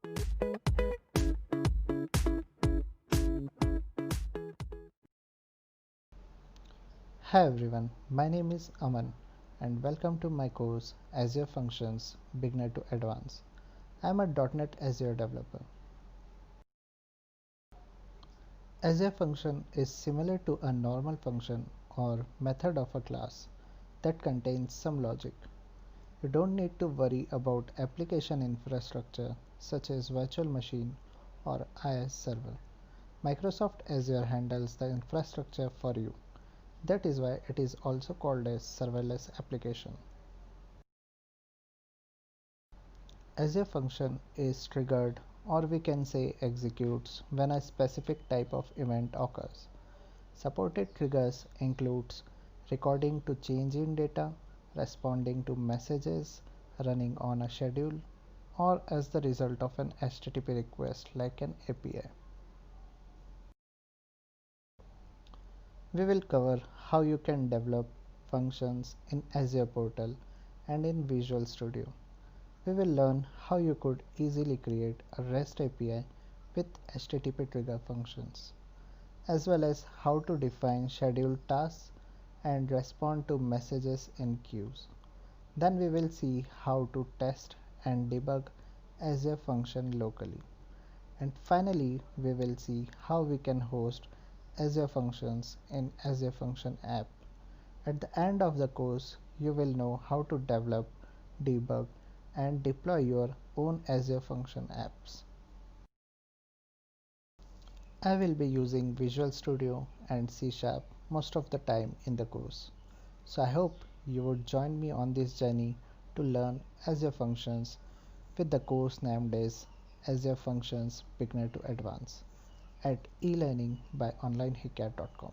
Hi everyone, my name is Aman and welcome to my course Azure Functions Beginner to Advanced. I am a .NET Azure developer. Azure function is similar to a normal function or method of a class that contains some logic. You don't need to worry about application infrastructure such as virtual machine or IaaS server. Microsoft Azure handles the infrastructure for you. That is why it is also called a serverless application. Azure function is triggered, or we can say executes, when a specific type of event occurs. Supported triggers includes recording to change in data, responding to messages, running on a schedule, or as the result of an HTTP request like an API. We will cover how you can develop functions in Azure Portal and in Visual Studio. We will learn how you could easily create a REST API with HTTP trigger functions, as well as how to define scheduled tasks and respond to messages in queues. Then we will see how to test and debug Azure function locally. And finally, we will see how we can host Azure functions in Azure Function app. At the end of the course, you will know how to develop, debug, and deploy your own Azure Function apps. I will be using Visual Studio and C# most of the time in the course. So I hope you would join me on this journey to learn Azure Functions with the course named as Azure Functions Beginner to Advanced at elearning by onlinehikat.com.